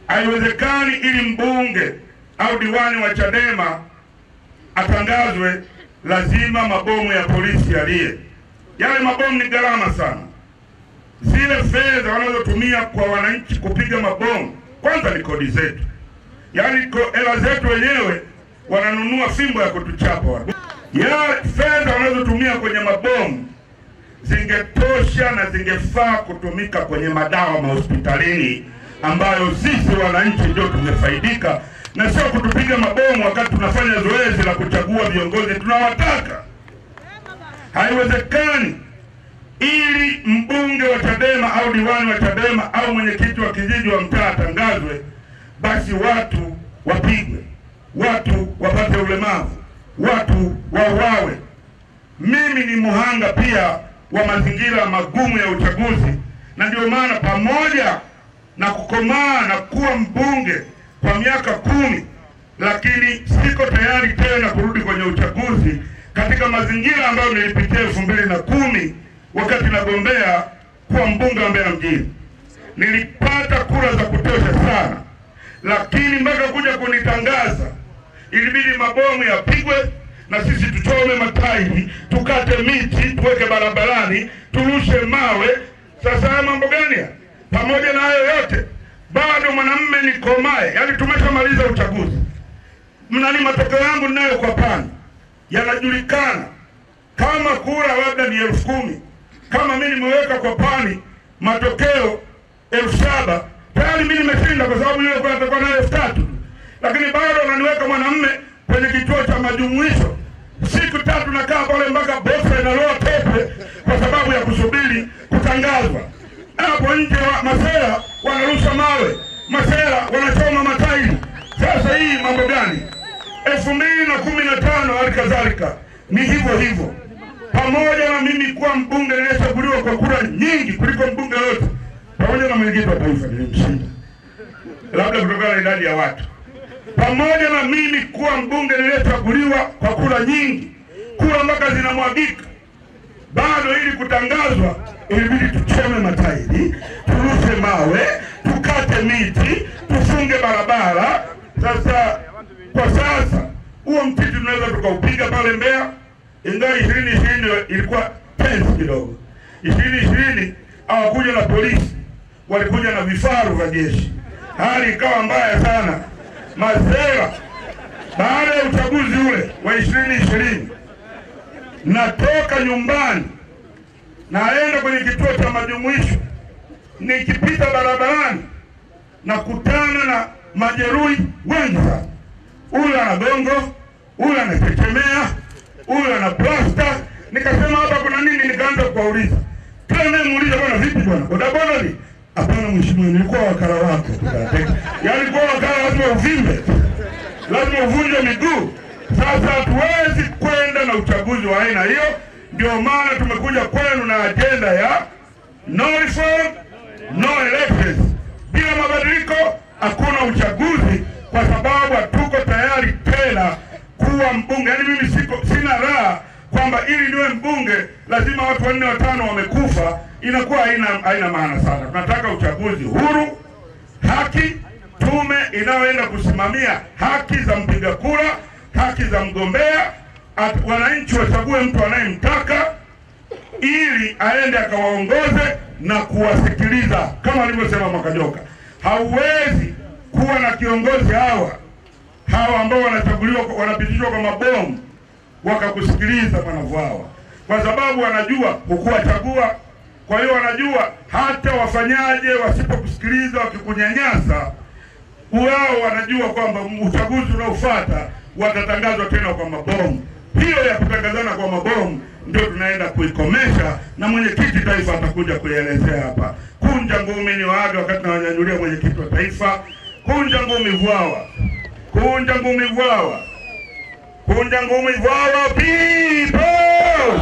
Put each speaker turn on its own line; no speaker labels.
Haiwezekani ili mbunge au diwani wa Chadema atangazwe lazima mabomu ya polisi yalie. Yale mabomu ni gharama sana. Zile fedha wanazotumia kwa wananchi kupiga mabomu, kwanza ni kodi zetu. Yaani hela zetu wenyewe wananunua fimbo ya kutuchapa watu. Ya fedha wanazotumia kwenye mabomu zingetosha na zingefaa kutumika kwenye madawa mahospitalini ambayo sisi wananchi ndio tungefaidika, na sio kutupiga mabomu wakati tunafanya zoezi la kuchagua viongozi tunawataka. Haiwezekani ili mbunge wa Chadema au diwani wa Chadema au mwenyekiti wa kijiji wa mtaa atangazwe basi watu wapigwe, watu wapate ulemavu, watu wauawe. Mimi ni muhanga pia wa mazingira magumu ya uchaguzi, na ndio maana pamoja na kukomaa na kuwa mbunge kwa miaka 10, lakini siko tayari tena kurudi kwenye uchaguzi katika mazingira ambayo nilipitia 2010 wakati nagombea kuwa mbunge wa Mbeya mjini. Nilipata kura za kutosha sana, lakini mpaka kuja kunitangaza ilibidi mabomu yapigwe na sisi tuchome matairi, tukate miti, tuweke barabarani, turushe mawe. Sasa mambo gani? Pamoja na hayo yote bado mwanamume nikomae. Yaani tumeshamaliza uchaguzi. Mnani matokeo yangu ninayo kwa pani yanajulikana. Kama kura labda ni 10,000, kama mimi nimeweka kwa pani matokeo 7,000, tayari mimi nimeshinda kwa sababu yule kwa atakuwa nayo 3,000. Lakini bado wananiweka mwanamume kwenye kituo cha majumuisho. Siku 3 nakaa pale mpaka bosa inaloa tepe kwa sababu ya kusubiri kutangazwa. Hapo nje masela wanarusha mawe, masela wanachoma matairi. Sasa hii mambo gani? 2015 halikadhalika ni hivyo hivyo. Pamoja na mimi kuwa mbunge niliyechaguliwa kwa kura nyingi kuliko mbunge yote, pamoja na mwenyekiti wa taifa nilimshinda, labda kutokana na idadi ya watu. Pamoja na mimi kuwa mbunge niliyechaguliwa kwa kura nyingi, kura mpaka zinamwagika, bado ili kutangazwa ilibidi tuchome matairi, turushe mawe, tukate miti, tufunge barabara. Sasa kwa sasa huo mtiti tunaweza tukaupiga pale Mbeya, ingawa 2020 ilikuwa tense kidogo. 2020 hawakuja na polisi, walikuja na vifaru vya jeshi. Hali ikawa mbaya sana. Mazera baada ya uchaguzi ule wa 2020 natoka nyumbani naenda kwenye kituo cha majumuisho, nikipita barabarani na kutana na majeruhi wengi sana. Ule ana gongo, ule anatetemea, ule ana plasta. Nikasema hapa kuna nini? Nikaanza kuwauliza. Tena muuliza, bwana vipi bwana? Bodaboda ni? Hapana mheshimiwa, nilikuwa wakala wako. Yaani kwa wakala lazima uvimbe, lazima uvunje miguu. Sasa hatuwezi kwenda na uchaguzi wa aina hiyo. Ndio maana tumekuja kwenu na agenda ya no reform, no elections. Bila mabadiliko hakuna uchaguzi, kwa sababu hatuko tayari tena kuwa mbunge. Yaani mimi sina raha kwamba ili niwe mbunge lazima watu 4 5 wamekufa. Inakuwa haina maana sana. Tunataka uchaguzi huru, haki, tume inayoenda kusimamia haki za mpiga kura, haki za mgombea, wananchi wachague mtu anayemtaka ili aende akawaongoze na kuwasikiliza kama alivyosema Mwakajoka. Hauwezi kuwa na kiongozi hawa ambao wanachaguliwa wanapitishwa kwa mabomu wakakusikiliza wanavyoawa, kwa sababu wanajua hukuwachagua. Kwa hiyo wanajua hata wafanyaje wasipokusikiliza, wakikunyanyasa, wao wanajua kwamba uchaguzi unaofuata watatangazwa tena kwa mabomu. Hiyo ya kutangazana kwa mabomu ndio tunaenda kuikomesha, na mwenyekiti taifa atakuja kuielezea hapa. Kunja ngumi ni waaga wakati na wanyanyulia mwenyekiti wa taifa. Kunja ngumi Vwawa, kunja ngumi Vwawa, kunja ngumi Vwawa people.